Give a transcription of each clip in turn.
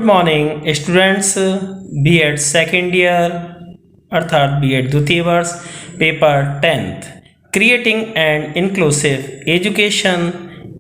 Good morning students. B Ed second year अर्थात B Ed द्वितीय वर्ष paper 10th creating and inclusive education,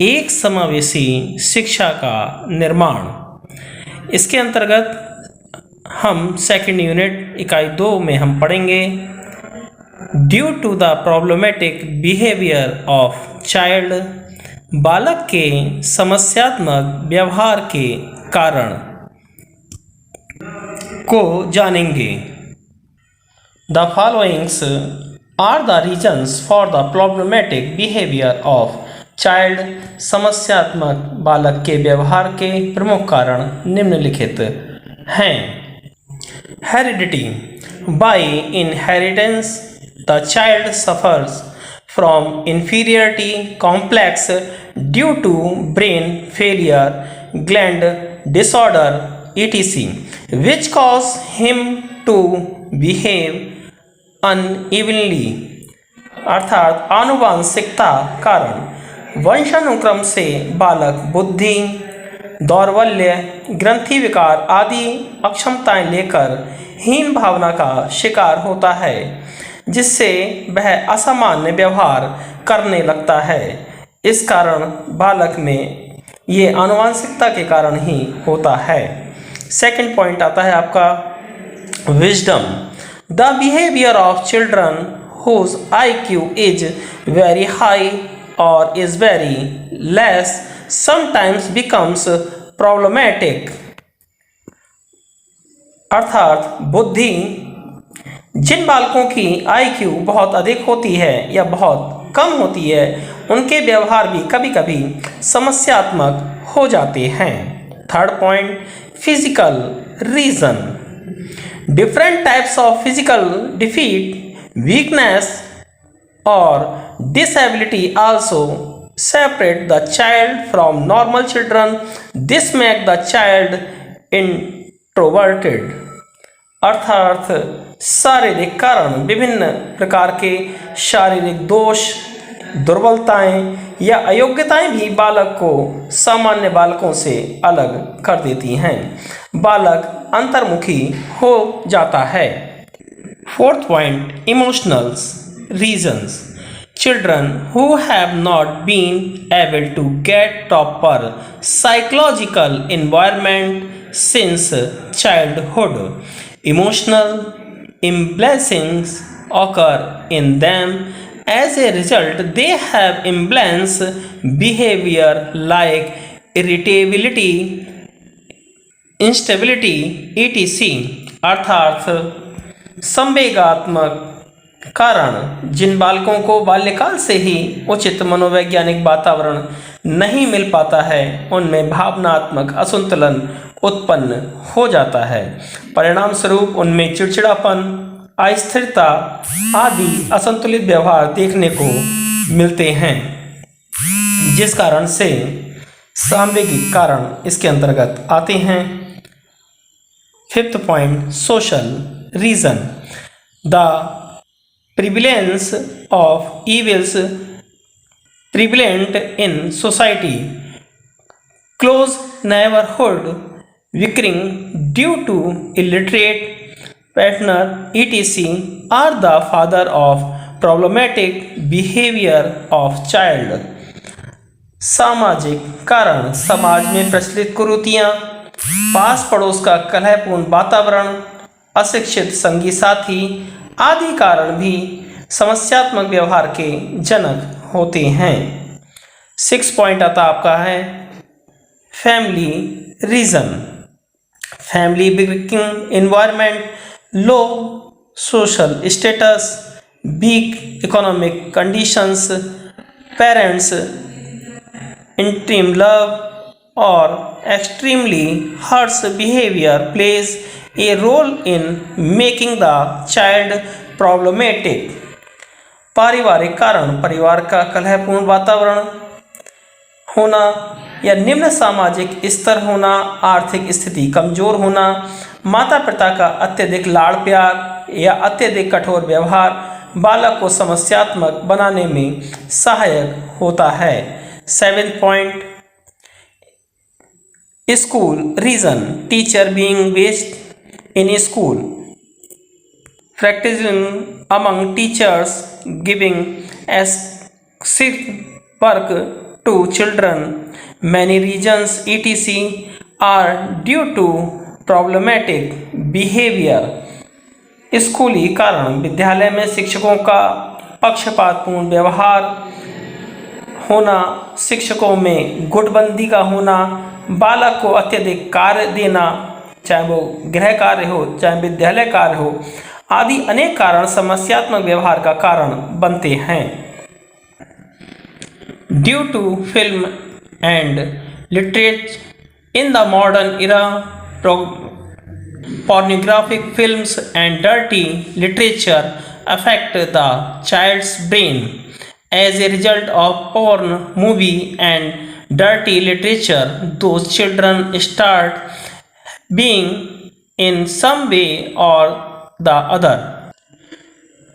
एक समावेशी शिक्षा का निर्माण। इसके अंतर्गत हम सेकेंड यूनिट इकाई 2 में हम पढ़ेंगे due to the problematic behaviour of child, बालक के समस्यात्मक व्यवहार के कारण को जानेंगे। The followings are the reasons for the problematic behaviour of child. समस्यात्मक बालक के व्यवहार के प्रमुख कारण निम्नलिखित हैं। Heredity, by inheritance the child suffers from inferiority complex due to brain failure, gland disorder, etc., which cause him to behave unevenly। अर्थात आनुवांशिकता कारण वंशानुक्रम से बालक बुद्धि, दौर्बल्य, ग्रंथि विकार आदि अक्षमताएं लेकर हीन भावना का शिकार होता है, जिससे वह असामान्य व्यवहार करने लगता है। इस कारण बालक में ये आनुवांशिकता के कारण ही होता है। सेकंड पॉइंट आता है आपका wisdom. The behaviour of children whose IQ is very high और is very less sometimes becomes problematic. अर्थात बुद्धि, जिन बालकों की IQ बहुत अधिक होती है या बहुत कम होती है, उनके व्यवहार भी कभी कभी समस्यात्मक हो जाते हैं। Third point physical reason. Different types of physical defeat, weakness और disability also separate the child from normal children. This make the child introverted. अर्थात शारीरिक कारण, विभिन्न प्रकार के शारीरिक दोष, दुर्बलताएं या अयोग्यताएं भी बालक को सामान्य बालकों से अलग कर देती हैं। बालक अंतर्मुखी हो जाता है। Fourth point emotional reasons. Children who have not been able to get proper psychological environment since childhood, emotional imbalances occur in them. As a result, they have imbalanced behavior like irritability, instability, etc. अर्थात संवेगात्मक कारण, जिन बालकों को बाल्यकाल से ही उचित मनोवैज्ञानिक वातावरण नहीं मिल पाता है, उनमें भावनात्मक असंतुलन उत्पन्न हो जाता है। परिणाम स्वरूप उनमें चिड़चिड़ापन, अस्थिरता आदि असंतुलित व्यवहार देखने को मिलते हैं, जिस कारण से सामवेगिक कारण इसके अंतर्गत आते हैं। Fifth point social reason. The prevalence of evils prevalent in society, close neighborhood, weakening due to illiterate partner, etc., are the father of problematic behavior of child। सामाजिक कारण, समाज में प्रचलित कुरीतियाँ, पास पड़ोस का कलहपूर्ण वातावरण, अशिक्षित संगी साथी आदि कारण भी समस्यात्मक व्यवहार के जनक होते हैं। 6 पॉइंट आता आपका है family reason. Family working environment, low social status, weak economic conditions, parents intimate love और extremely harsh behaviour plays a role in making the child problematic। पारिवारिक कारण, परिवार का कलहपूर्ण वातावरण होना या निम्न सामाजिक स्तर होना, आर्थिक स्थिति कमजोर होना, माता पिता का अत्यधिक लाड़ प्यार या अत्यधिक कठोर व्यवहार बालक को समस्यात्मक बनाने में सहायक होता है। 7th point School reason teacher being based in a school. Practicing among teachers giving as work to children. Many reasons etc are due to problematic behavior. स्कूली कारण विद्यालय में शिक्षकों का पक्षपातपूर्ण व्यवहार होना, शिक्षकों में गुटबंदी का होना, बालक को अत्यधिक कार्य देना, चाहे वो गृह कार्य हो चाहे विद्यालय कार्य हो, आदि अनेक कारण समस्यात्मक व्यवहार का कारण बनते हैं। Due to film and literature in the modern era, pornographic films and dirty literature affect the child's brain. As a result of porn movie and dirty literature, those children start being in some way or the other.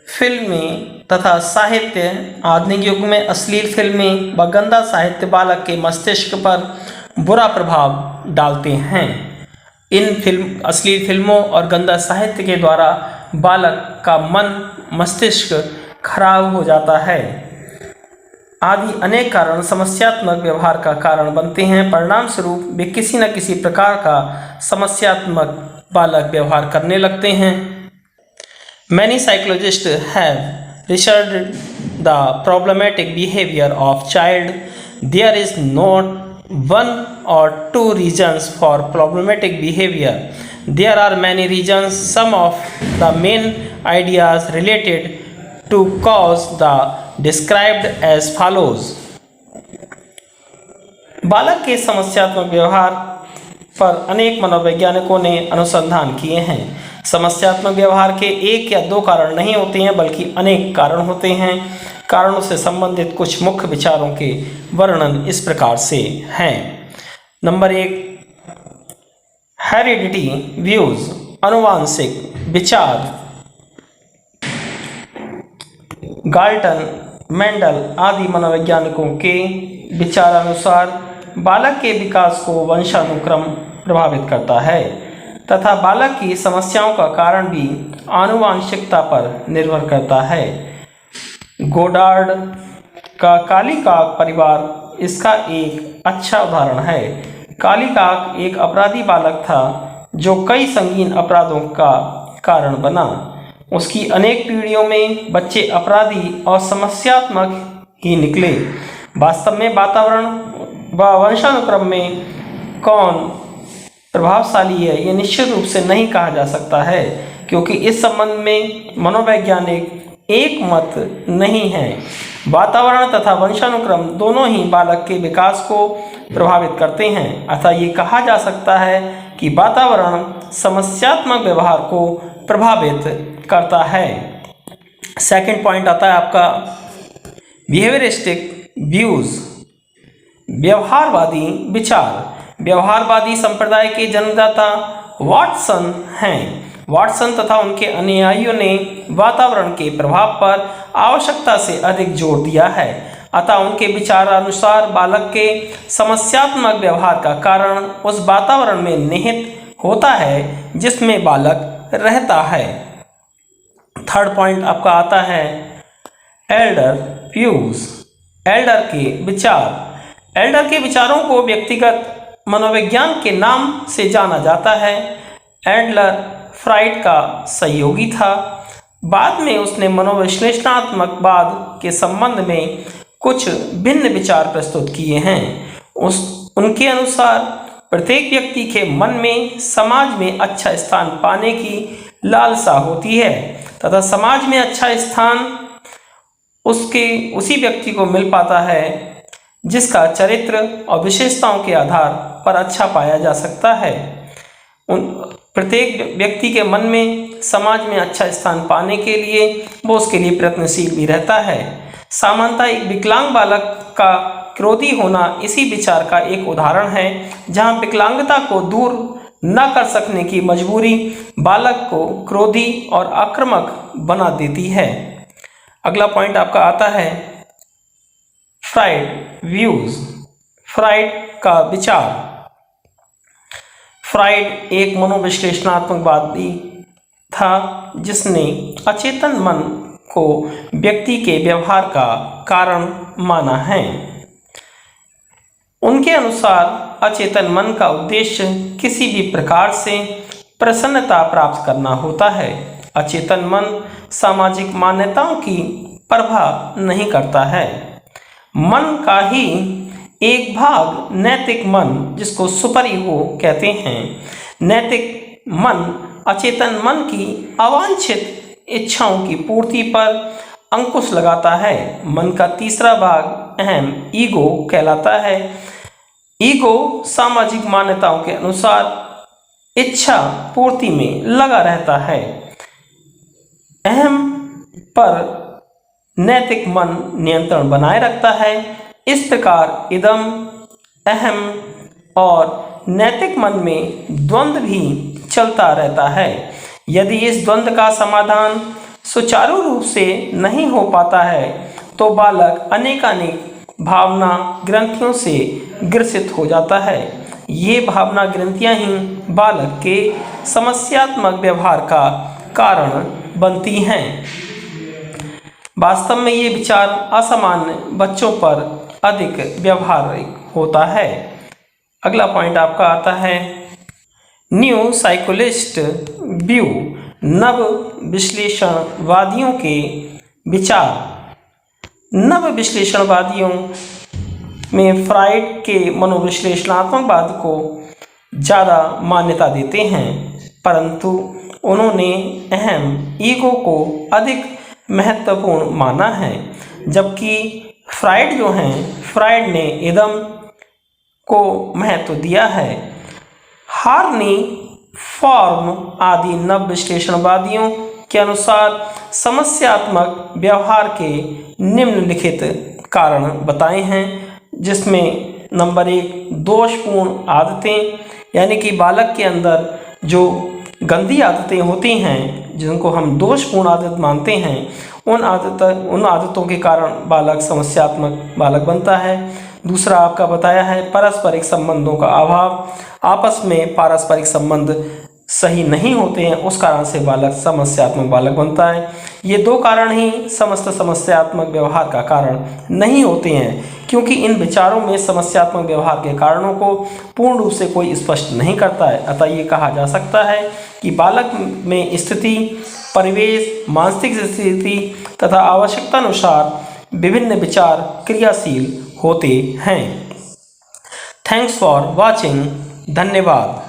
फिल्में तथा साहित्य आधुनिक युग में अश्लील फिल्में व गंदा साहित्य बालक के मस्तिष्क पर बुरा प्रभाव डालते हैं। इन अश्लील फिल्मों और गंदा साहित्य के द्वारा बालक का मन मस्तिष्क खराब हो जाता है। आदि अनेक कारण समस्यात्मक व्यवहार का कारण बनते हैं। परिणाम स्वरूप वे किसी न किसी प्रकार का समस्यात्मक बालक व्यवहार करने लगते हैं। Many psychologists have researched the problematic behavior of child. There is not one or two reasons for problematic behavior. There are many reasons. Some of the main ideas related to cause the described as follows. बालक के समस्यात्मक व्यवहार पर अनेक मनोवैज्ञानिकों ने अनुसंधान किए हैं। समस्यात्मक व्यवहार के एक या दो कारण नहीं होते हैं, बल्कि अनेक कारण होते हैं। कारणों से संबंधित कुछ मुख्य विचारों के वर्णन इस प्रकार से हैं। नंबर 1, हेरिडिटी व्यूज, आनुवांशिक विचार। गाल्टन, मेंडल आदि मनोवैज्ञानिकों के विचारानुसार बालक के विकास को वंशानुक्रम प्रभावित करता है तथा बालक की समस्याओं का कारण भी आनुवांशिकता पर निर्भर करता है। गोडार्ड का काली काक परिवार इसका एक अच्छा उदाहरण है। काली काक एक अपराधी बालक था जो कई संगीन अपराधों का कारण बना। उसकी अनेक पीढ़ियों में बच्चे अपराधी और समस्यात्मक ही निकले। वास्तव में वातावरण व वंशानुक्रम में कौन प्रभावशाली है यह निश्चित रूप से नहीं कहा जा सकता है, क्योंकि इस संबंध में मनोवैज्ञानिक एक मत नहीं है। वातावरण तथा वंशानुक्रम दोनों ही बालक के विकास को प्रभावित करते हैं। अतः ये कहा जा सकता है कि वातावरण समस्यात्मक व्यवहार को प्रभावित करता है। सेकंड पॉइंट आता है आपका बिहेवियरिस्टिक व्यूज, व्यवहारवादी विचार। व्यवहारवादी संप्रदाय के जन्मदाता वाटसन हैं। वाटसन तथा उनके अनुयायियों ने वातावरण के प्रभाव पर आवश्यकता से अधिक जोर दिया है। अतः उनके विचारानुसार बालक के समस्यात्मक व्यवहार का कारण उस वातावरण में निहित होता है जिसमें बालक रहता है। थर्ड पॉइंट आपका आता है एल्डर व्यूज, एल्डर के विचार। एल्डर के विचारों को व्यक्तिगत मनोविज्ञान के नाम से जाना जाता है। एडलर फ्राइड का सहयोगी था। बाद में उसने मनोविश्लेषणात्मकवाद के संबंध में कुछ भिन्न विचार प्रस्तुत किए हैं। उनके अनुसार प्रत्येक व्यक्ति के मन में समाज में अच्छा स्थान पाने की लालसा होती है तथा समाज में अच्छा स्थान उसी व्यक्ति को मिल पाता है जिसका चरित्र और विशेषताओं के आधार पर अच्छा पाया जा सकता है। प्रत्येक व्यक्ति के मन में समाज में अच्छा स्थान पाने के लिए वो उसके लिए प्रयत्नशील भी रहता है। सामान्यतः एक विकलांग बालक का क्रोधी होना इसी विचार का एक उदाहरण है, जहां विकलांगता को दूर न कर सकने की मजबूरी बालक को क्रोधी और आक्रामक बना देती है। अगला पॉइंट आपका आता है फ्राइड व्यूज, फ्राइड का विचार। फ्राइड एक मनोविश्लेषणात्मकवादी था जिसने अचेतन मन को व्यक्ति के व्यवहार का कारण माना है। उनके अनुसार अचेतन मन का उद्देश्य किसी भी प्रकार से प्रसन्नता प्राप्त करना होता है। अचेतन मन सामाजिक मान्यताओं की परवाह नहीं करता है। मन का ही एक भाग नैतिक मन, जिसको सुपर ईगो कहते हैं, नैतिक मन अचेतन मन की अवांछित इच्छाओं की पूर्ति पर अंकुश लगाता है। मन का तीसरा भाग अहम ईगो कहलाता है। ईगो सामाजिक मान्यताओं के अनुसार इच्छा पूर्ति में लगा रहता है। अहम पर नैतिक मन नियंत्रण बनाए रखता है। इस प्रकार इदम, अहम और नैतिक मन में द्वंद्व भी चलता रहता है। यदि इस द्वंद्व का समाधान सुचारू रूप से नहीं हो पाता है तो बालक अनेकानेक भावना ग्रंथियों से ग्रसित हो जाता है। ये भावना ग्रंथियां ही बालक के समस्यात्मक व्यवहार का कारण बनती हैं। वास्तव में ये विचार असामान्य बच्चों पर अधिक व्यवहारिक होता है। अगला पॉइंट आपका आता है न्यू साइकोलिस्ट व्यू, नव विश्लेषणवादियों के विचार। नव विश्लेषणवादियों में फ्राइड के मनोविश्लेषणात्मकवाद को ज़्यादा मान्यता देते हैं, परंतु उन्होंने अहम ईगो को अधिक महत्वपूर्ण माना है। जबकि फ्राइड जो हैं, फ्राइड ने इदम को महत्व दिया है। हार्नी, फॉर्म आदि नव विश्लेषणवादियों के अनुसार समस्यात्मक व्यवहार के निम्नलिखित कारण बताए हैं, जिसमें नंबर 1 दोषपूर्ण आदतें, यानी कि बालक के अंदर जो गंदी आदतें होती हैं जिनको हम दोषपूर्ण आदत मानते हैं, उन आदतों के कारण बालक समस्यात्मक बालक बनता है। दूसरा आपका बताया है पारस्परिक संबंधों का अभाव, आपस में पारस्परिक संबंध सही नहीं होते हैं, उस कारण से बालक समस्यात्मक बालक बनता है। ये दो कारण ही समस्त समस्यात्मक व्यवहार का कारण नहीं होते हैं, क्योंकि इन विचारों में समस्यात्मक व्यवहार के कारणों को पूर्ण रूप से कोई स्पष्ट नहीं करता है। अतः ये कहा जा सकता है कि बालक में स्थिति, परिवेश, मानसिक स्थिति तथा आवश्यकता अनुसार विभिन्न विचार क्रियाशील होते हैं। Thanks for watching. धन्यवाद।